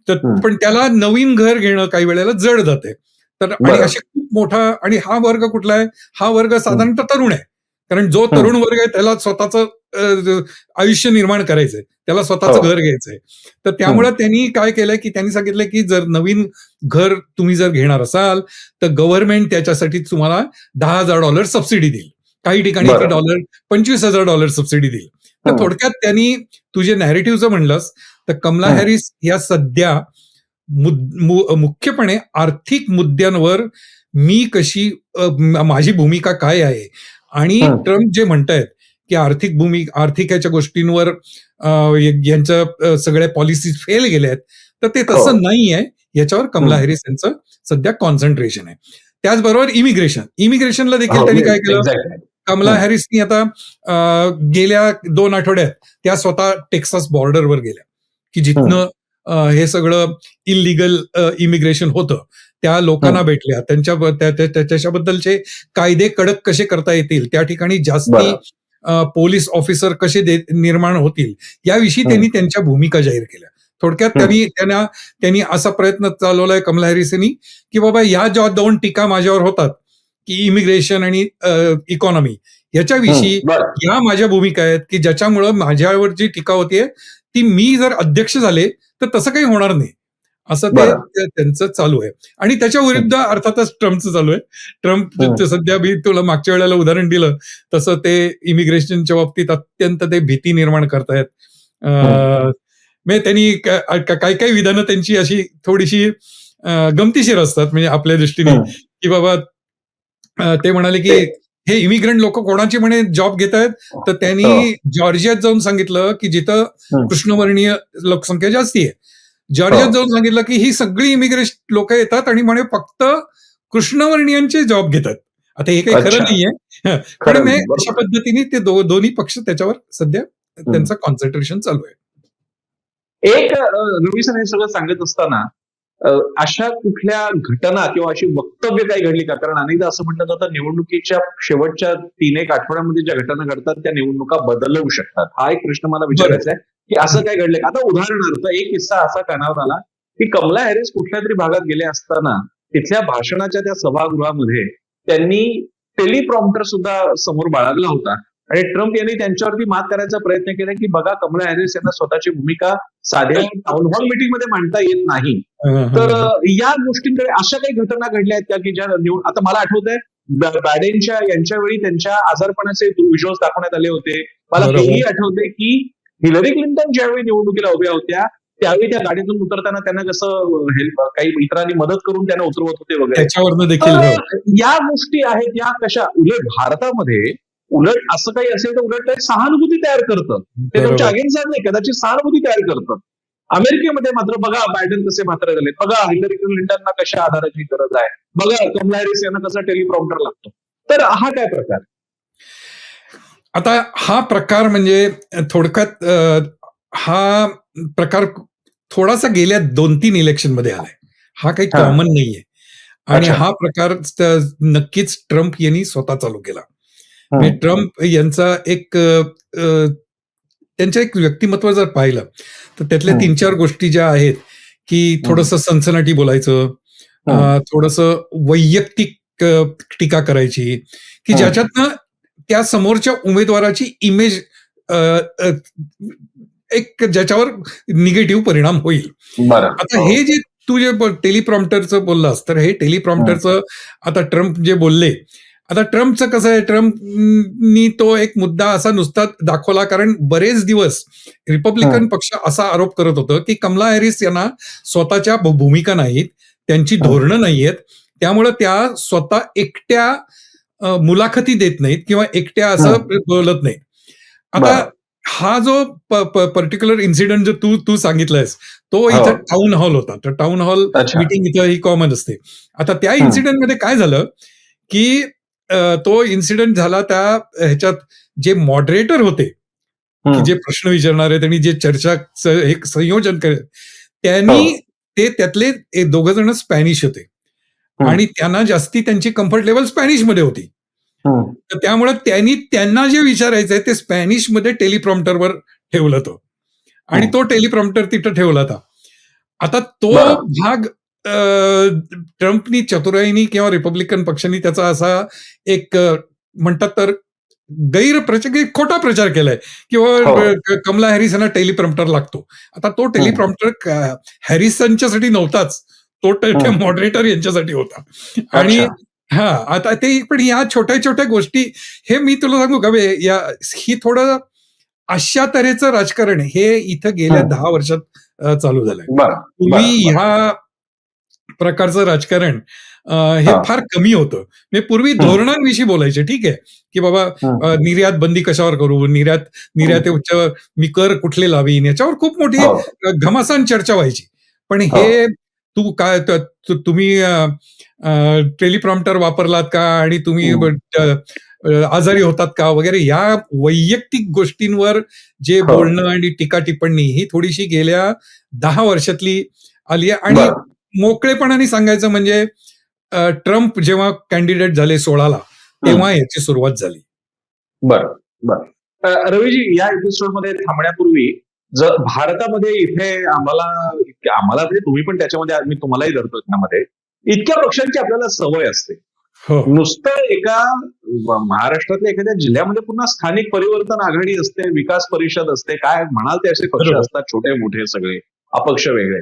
S2: तर पण त्याला नवीन घर घेणं काही वेळेला जड जाते. तर आणि असे खूप मोठा, आणि हा वर्ग कुठला आहे? हा वर्ग साधारणतः तरुण आहे, कारण जो तरुण वर्ग आहे त्याला स्वतःचं आयुष्य निर्माण करायचंय, त्याला स्वतःचं घर घ्यायचंय. तर त्यामुळे त्यांनी काय केलंय की त्यांनी सांगितलंय की जर नवीन घर तुम्ही जर घेणार असाल तर गव्हर्नमेंट त्याच्यासाठी तुम्हाला $10,000 सबसिडी देईल, काही ठिकाणी $25,000 सबसिडी देईल. तर थोडक्यात त्यांनी तुझे नॅरेटिव्हचं म्हणलंस तर कमला हॅरिस या सध्या मुख्यपणे आर्थिक मुद्द्यांवर मी कशी, माझी भूमिका काय आहे, आणि ट्रम्प जे म्हणतायत की आर्थिक याच्या गोष्टींवर यांच्या सगळ्या पॉलिसीज फेल गेल्या आहेत, तर ते तसं नाही आहे. याच्यावर कमला हॅरिस यांचं सध्या कॉन्सन्ट्रेशन आहे. त्याचबरोबर इमिग्रेशनला देखील त्यांनी काय केलं, कमला हॅरिसनी आता गेल्या 2 आठवड्यात त्या स्वतः टेक्सास बॉर्डरवर गेल्या, की जिथनं हे सगळं इलिगल इमिग्रेशन होतं, त्या लोकांना भेटल्या, त्याच्याबद्दलचे कायदे कडक कसे करता येतील, त्या ठिकाणी जास्ती पोलीस ऑफिसर कसे निर्माण होतील, याविषयी त्यांनी त्यांच्या भूमिका जाहीर केल्या. थोडक्यात त्यांनी असा प्रयत्न चालवलाय कमला हॅरिस यांनी, की बाबा या ज्या 2 टीका माझ्यावर होतात, की इमिग्रेशन आणि इकॉनॉमी, याच्याविषयी या माझ्या भूमिका आहेत, की ज्याच्यामुळं माझ्यावर जी टीका होतीये ती मी जर अध्यक्ष झाले तर तसं काही होणार नाही, असं ते त्यांचं चालू आहे. आणि त्याच्या विरुद्ध अर्थातच ट्रम्पचं चालू आहे. ट्रम्प सध्या मी तुला मागच्या वेळेला उदाहरण दिलं तसं ते इमिग्रेशनच्या बाबतीत अत्यंत ते भीती निर्माण करतायत. म्हणजे त्यांनी काही काही विधानं त्यांची अशी थोडीशी गमतीशीर असतात, म्हणजे आपल्या दृष्टीने, की बाबा ते म्हणाले की हे इमिग्रंट लोक कोणाची म्हणे जॉब घेत आहेत, तर त्यांनी जॉर्जियात जाऊन सांगितलं की जिथं कृष्णवर्णीय लोकसंख्या जास्ती आहे, जॉर्जियात जाऊन सांगितलं की ही सगळी इमिग्रेशन लोक येतात आणि म्हणे फक्त कृष्णवर्णीयांचे जॉब घेतात. आता हे काही खरं नाहीये, पण अशा पद्धतीने ते दोन्ही पक्ष त्याच्यावर सध्या त्यांचं कॉन्सन्ट्रेशन चालू आहे.
S1: एक रवी सर हे सगळं सांगत असताना अशा कुठल्या घटना किंवा अशी वक्तव्य काही घडली का? कारण अनेकदा असं म्हटलं जातं निवडणुकीच्या शेवटच्या 3-1 आठवड्यामध्ये ज्या घटना घडतात त्या निवडणुका बदलवू शकतात. हा एक प्रश्न मला विचारायचा आहे की असं काय घडलंय? आता उदाहरणार्थ एक किस्सा असा कानावर आला की कमला हॅरिस कुठल्या तरी भागात गेले असताना तिथल्या भाषणाच्या त्या सभागृहामध्ये त्यांनी टेलिप्रॉम्प्टर सुद्धा समोर बाळगला होता आणि ट्रम्प यांनी त्यांच्यावरती मात करायचा प्रयत्न केला की बघा कमला हॅरिस यांना स्वतःची भूमिका साध्या टाउन हॉल मीटिंग मध्ये मांडता येत नाही. तर या गोष्टींकडे अशा काही घटना घडल्या आहेत का की ज्या आता मला आठवत आहे बायडेनच्या यांच्या वेळी त्यांच्या आजारपणाचे व्हिज्युअल्स दाखवण्यात आले होते. मला हेही आठवते की हिलरी क्लिंटन ज्यावेळी निवडणुकीला उभ्या होत्या त्यावेळी त्या गाडीतून उतरताना त्यांना कसं काही इतरांनी मदत करून त्यांना उतरवत होते वगैरे. या गोष्टी आहेत या कशा? उलट भारतामध्ये उलट असं काही असेल तर उलट काही सहानुभूती तयार करतं. ते तुमच्या अगेन्स्ट नाही, कदाचित सहानुभूती तयार करतं. अमेरिकेमध्ये मात्र बघा बायडन कसे मात्र झाले, बघा हिलरी क्लिंटनना कशा आधाराची गरज आहे, बघा कमला हॅरिस यांना कसा टेलिप्रॉम्प्टर लागतो. तर हा काय प्रकार?
S2: आता हा प्रकार म्हणजे थोडक्यात हा प्रकार थोडासा गेल्या 2-3 इलेक्शन मध्ये आलाय. हा काही कॉमन नाहीये आणि हा प्रकार नक्कीच ट्रम्प यांनी स्वतः चालू केला. म्हणजे ट्रम्प यांचा त्यांचं एक व्यक्तिमत्व जर पाहिलं तर त्यातल्या 3-4 गोष्टी ज्या आहेत की थोडंसं सनसनाटी बोलायचं, थोडंसं वैयक्तिक टीका करायची, की ज्याच्यातनं त्या समोरच्या उमेदवाराची इमेज एक ज्याच्यावर निगेटिव्ह परिणाम होईल. आता हे जे तू जे टेलिप्रॉम्प्टरचं बोललास, तर हे टेलिप्रॉम्प्टरचं आता ट्रम्प जे बोलले, आता ट्रम्पचं कसं आहे, ट्रम्पनी तो एक मुद्दा असा नुसता दाखवला कारण बरेच दिवस रिपब्लिकन पक्ष असा आरोप करत होतं की कमला हॅरिस यांना स्वतःच्या भूमिका नाहीत, त्यांची धोरणं नाहीयेत, त्यामुळे त्या स्वतः एकट्या मुलाखती देत नाहीत किंवा एकट्या असं बोलत नाहीत. आता हा जो पर्टिक्युलर इन्सिडेंट जो तू सांगितलायस तो इथं टाउन हॉल होता. तर टाउन हॉल मीटिंग इथं ही कॉमन असते. आता त्या इन्सिडेंटमध्ये काय झालं की तो इन्सिडेंट झाला त्या ह्याच्यात जे मॉडरेटर होते, की जे प्रश्न विचारणार आहेत आणि जे चर्चाचं एक संयोजन करत, त्यांनी त्यातले 2 जण स्पॅनिश होते आणि त्यांना जास्ती त्यांची कम्फर्ट लेवल स्पॅनिश मध्ये होती. तर त्यामुळे त्यांना जे विचारायचंय ते स्पॅनिश मध्ये टेलिप्रॉम्प्टरवर ठेवलं तो आणि तो टेलिप्रॉम्प्टर तिथं ठेवला होता. आता तो भाग ट्रम्पनी चतुराईनी किंवा रिपब्लिकन पक्षांनी त्याचा असा एक म्हणतात तर खोटा प्रचार केलाय किंवा कमला हॅरिस यांना टेलिप्रॉम्प्टर लागतो. आता तो टेलिप्रॉम्प्टर हॅरिसनच्यासाठी नव्हताच, तो मॉडरेटर यांच्यासाठी होता. आणि आता ते पण या छोट्या छोट्या गोष्टी हे मी तुला सांगू का, ही थोडं अशा तऱ्हेचं राजकारण हे इथं गेल्या 10 वर्षात चालू झालंय. पूर्वी ह्या प्रकारचं राजकारण हे फार कमी होतं. म्हणजे पूर्वी धोरणांविषयी बोलायचे, ठीक आहे, की बाबा निर्यात बंदी कशावर करू, निर्यातीवर मी कर कुठले लावीन, याच्यावर खूप मोठी घमासान चर्चा व्हायची. पण हे तुम्ही टेलिप्रॉम्प्टर वापरलात का आणि तुम्ही आजारी होतात का वगैरे या वैयक्तिक गोष्टींवर जे बोलणं आणि टीका टिप्पणी ही थोडीशी गेल्या 10 वर्षातली आली आहे. आणि मोकळेपणाने सांगायचं म्हणजे ट्रम्प जेव्हा कॅन्डिडेट झाले 16ला तेव्हा याची सुरुवात झाली.
S1: बरं बरं. रवीजी, या एपिसोडमध्ये थांबण्यापूर्वी जर भारतामध्ये इथे आम्हाला म्हणजे तुम्ही पण त्याच्यामध्ये, मी तुम्हालाही धरतो त्यामध्ये, इतक्या पक्षांची आपल्याला सवय असते. नुसतं एका महाराष्ट्रातल्या एखाद्या जिल्ह्यामध्ये पुन्हा स्थानिक परिवर्तन आघाडी असते, विकास परिषद असते, काय म्हणाल ते असे पक्ष असतात, छोटे मोठे सगळे, अपक्ष वेगळे.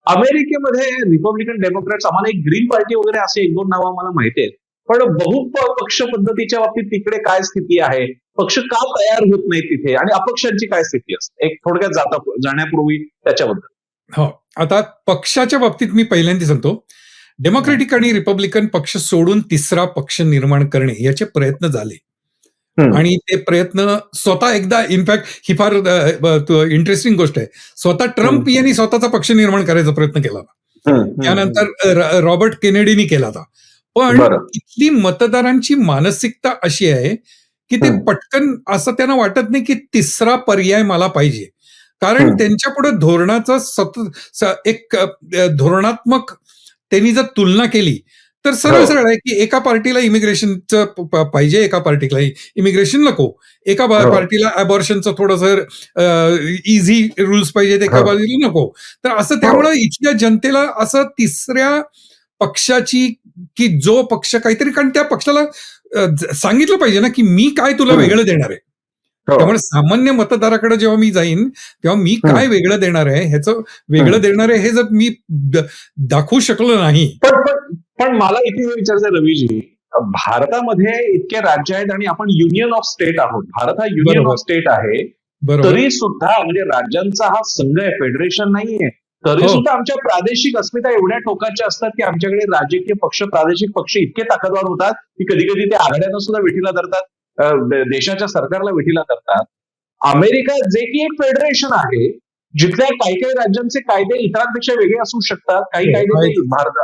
S1: अमेरिकेमध्ये रिपब्लिकन डेमोक्रॅट्स, आम्हाला एक ग्रीन पार्टी वगैरे असे 1-2 नावं आम्हाला माहिती आहेत. पण बहुपक्ष पद्धतीच्या बाबतीत तिकडे काय स्थिती आहे, पक्ष का तयार होत नाही तिथे, आणि अपक्षांची काय स्थिती असते, एक थोडक्यात जाण्यापूर्वी त्याच्याबद्दल.
S2: हो, आता पक्षाच्या बाबतीत मी पहिल्यांदा सांगतो, डेमोक्रेटिक आणि रिपब्लिकन पक्ष सोडून तिसरा पक्ष निर्माण करणे याचे प्रयत्न झाले. आणि ते प्रयत्न स्वतः एकदा, इनफॅक्ट ही फार इंटरेस्टिंग गोष्ट आहे, स्वतः ट्रम्प यांनी स्वतःचा पक्ष निर्माण करायचा प्रयत्न केला होता. त्यानंतर रॉबर्ट केनेडीनी केला होता. पण इथली मतदारांची मानसिकता अशी आहे की ते पटकन असं त्यांना वाटत नाही की तिसरा पर्याय मला पाहिजे, कारण त्यांच्यापुढे धोरणाचा एक धोरणात्मक त्यांनी जर तुलना केली तर सरळ सरळ आहे की एका पार्टीला इमिग्रेशनचं पाहिजे, एका पार्टीला इमिग्रेशन नको, एका पार्टीला अबॉर्शनचं थोडंसं इझी रूल्स पाहिजे, एका बाजूला नको. तर असं त्यामुळे इथल्या जनतेला असं तिसऱ्या पक्षाची, की जो पक्ष काहीतरी, कारण त्या पक्षाला सांगितलं पाहिजे ना की मी काय तुला वेगळं देणार आहे. त्यामुळे सामान्य मतदाराकडे जेव्हा मी जाईन तेव्हा मी काय वेगळं देणार आहे, ह्याचं वेगळं देणार आहे हे जर मी दाखवू शकलो नाही.
S1: पण मला इथे विचारायचं रवीजी, भारतामध्ये इतके राज्य आहेत आणि आपण युनियन ऑफ स्टेट आहोत, भारत हा युनियन ऑफ स्टेट आहे, तरी सुद्धा म्हणजे राज्यांचा हा संघ आहे, फेडरेशन नाहीये, तरी सुद्धा आमच्या प्रादेशिक अस्मिता एवढ्या टोकाच्या असतात की आमच्याकडे राजकीय पक्ष, प्रादेशिक पक्ष इतके ताकदवार होतात की कधी कधी ते आघाड्यांना सुद्धा वेठीला धरतात, देशाच्या सरकारला वेठीला धरतात. अमेरिका जे की एक फेडरेशन आहे, जिथल्या काही काही राज्यांचे कायदे इतरांपेक्षा वेगळे असू शकतात, काही कायदे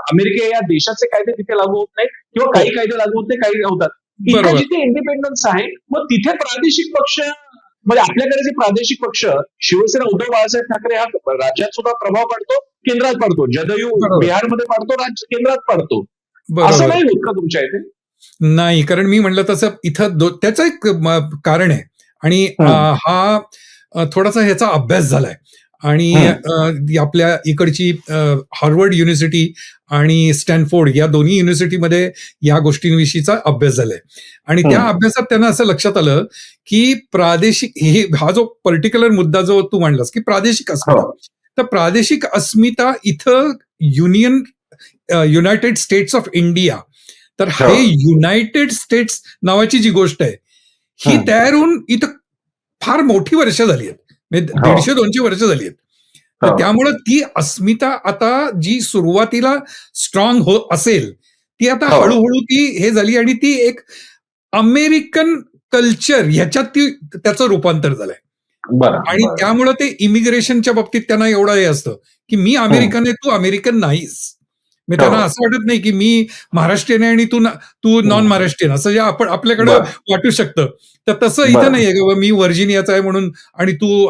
S1: अमेरिका या देशाचे कायदे तिथे लागू होत नाहीत, किंवा काही कायदे लागू होत नाही, काही होतात. इथे जिथे इंडिपेंडन्स आहे, मग तिथे प्रादेशिक पक्ष, म्हणजे आपल्याकडे जे प्रादेशिक पक्ष, शिवसेना उद्धव बाळासाहेब ठाकरे हा राज्यात सुद्धा प्रभाव पाडतो, केंद्रात पाडतो, जदयू बिहारमध्ये पाडतो, केंद्रात पाडतो, असं नाही होत का तुमच्या इथे?
S2: नाही, कारण मी म्हणलं तसं इथं त्याचं एक कारण आहे, आणि हा थोडासा ह्याचा अभ्यास झालाय, आणि आपल्या इकडची हार्वर्ड युनिव्हर्सिटी आणि स्टॅनफोर्ड या दोन्ही युनिव्हर्सिटीमध्ये या गोष्टींविषयीचा अभ्यास झालाय. आणि त्या अभ्यासात त्यांना असं लक्षात आलं की प्रादेशिक, हा जो पर्टिक्युलर मुद्दा जो तू मांडलास की प्रादेशिक अस्मिता, तर प्रादेशिक अस्मिता इथं युनायटेड स्टेट्स ऑफ इंडिया, तर हे युनायटेड स्टेट्स नावाची जी गोष्ट आहे ही तयार होऊन इथं फार मोठी वर्ष झाली आहेत, म्हणजे 150-200 वर्ष झाली आहेत. तर त्यामुळं ती अस्मिता आता जी सुरुवातीला स्ट्रॉंग असेल ती आता हळूहळू ती हे झाली, आणि ती एक अमेरिकन कल्चर ह्याच्यात त्याचं रूपांतर झालंय. आणि त्यामुळं ते इमिग्रेशनच्या बाबतीत त्यांना एवढं हे असतं की मी अमेरिकन आहे, तू अमेरिकन नाहीस. म्हणजे त्यांना असं वाटत नाही की मी महाराष्ट्रीयन आहे आणि तू नॉन महाराष्ट्रीयन, असं जे आपण आपल्याकडे वाटू शकतं, तर तसं इथं नाहीये की मी व्हर्जिनियाचा आहे म्हणून आणि तू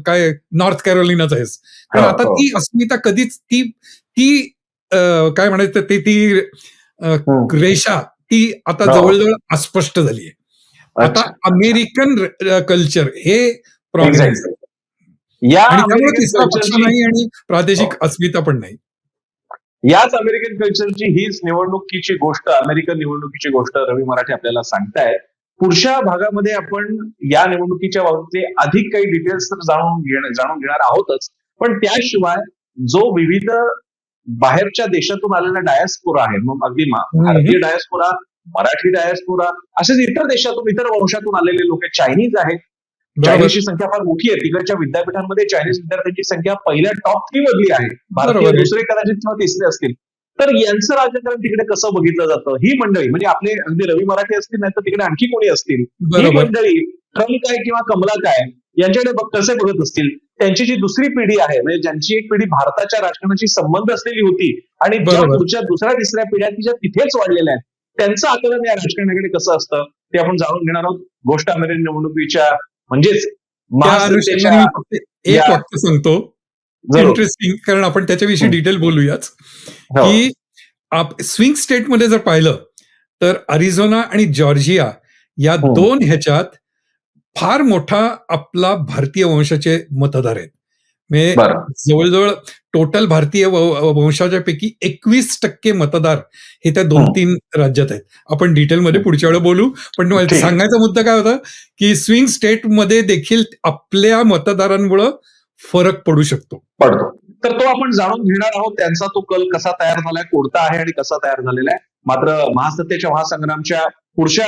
S2: काय नॉर्थ कॅरोलिनाचा आहेस. कारण आता ती अस्मिता कधीच ती काय म्हणायचं ती रेषा ती आता जवळजवळ अस्पष्ट झाली आहे. आता अमेरिकन कल्चर हे प्रॉमिनंट आहे, आणि त्यामुळे तिसरा पक्ष नाही आणि प्रादेशिक अस्मिता पण नाही.
S1: याच अमेरिकन कल्चरची हीच निवडणुकीची गोष्ट, अमेरिकन निवडणुकीची गोष्ट रवी मराठे आपल्याला सांगतायत. पुढच्या भागामध्ये आपण या निवडणुकीच्या बाबतीत अधिक काही डिटेल्स तर जाणून घेणार आहोतच, पण त्याशिवाय जो विविध बाहेरच्या देशातून आलेला डायस्पोरा आहे, मग अगदी भारतीय डायस्पोरा, मराठी डायस्पोरा, असेच इतर देशातून, इतर वंशातून आलेले लोक, चायनीज आहेत, चायनीजची संख्या फार मोठी आहे, तिकडच्या विद्यापीठांमध्ये चायनीज विद्यार्थ्यांची संख्या पहिल्या टॉप 3 मधली आहे, भारतीय दुसरे कदाचित किंवा तिसरे असतील. तर यांचं राजकारण तिकडे कसं बघितलं जातं, ही मंडळी, म्हणजे आपले अगदी रवी मराठे असतील, नाही तर तिकडे आणखी कोणी असतील, ही मंडळी ट्रम्प काय किंवा कमला काय यांच्याकडे कसे बघत असतील, त्यांची जी दुसरी पिढी आहे, म्हणजे ज्यांची एक पिढी भारताच्या राजकारणाशी संबंध असलेली होती आणि ज्या पुढच्या दुसऱ्या तिसऱ्या पिढ्या तिच्या तिथेच वाढलेल्या आहेत, त्यांचं आकलन या राजकारणाकडे कसं असतं ते आपण जाणून घेणार आहोत. गोष्ट अमेरिकन निवडणुकीच्या, म्हणजेच
S2: एक वाक्य सांगतो इंटरेस्टिंग, कारण आपण त्याच्याविषयी डिटेल बोलूयाच,
S1: हो.
S2: की स्विंग स्टेटमध्ये जर पाहिलं तर अरिझोना आणि जॉर्जिया या दोन ह्याच्यात फार मोठा आपला भारतीय वंशाचे मतदार आहेत. म्हणजे जवळजवळ टोटल भारतीय वंशाच्या पैकी 21% मतदार हे त्या 2-3 राज्यात आहेत. आपण डिटेलमध्ये पुढच्या वेळेला बोलू, पण सांगायचा मुद्दा काय होता, की स्विंग स्टेटमध्ये देखील आपल्या मतदारांमुळे फरक पडू शकतो.
S1: तर तो आपण जाणून घेणार आहोत, त्यांचा तो कल कसा तयार झालाय, कोणता आहे आणि कसा तयार झालेला आहे. मात्र महासत्तेच्या महासंग्रामच्या पुढच्या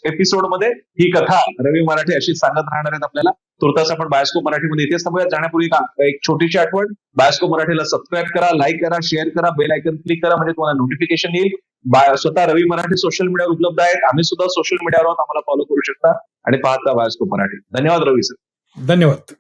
S1: एपिसोडमध्ये ही कथा रवी मराठे अशीच सांगत राहणार आहेत आपल्याला. तुर्तास आपण बायोस्कोप मराठीमध्ये इथेच थांबूया. जाण्यापूर्वी एक छोटीशी आठवण, बायोस्कोप मराठीला सबस्क्राईब करा, लाईक करा, शेअर करा, बेल आयकन क्लिक करा, म्हणजे तुम्हाला नोटिफिकेशन येईल. स्वतः रवी मराठे सोशल मीडियावर उपलब्ध आहेत, आम्ही सुद्धा सोशल मीडियावर आहोत, आम्हाला फॉलो करू शकता आणि पाहता बायोस्कोप मराठी. धन्यवाद रवी सर.
S2: धन्यवाद.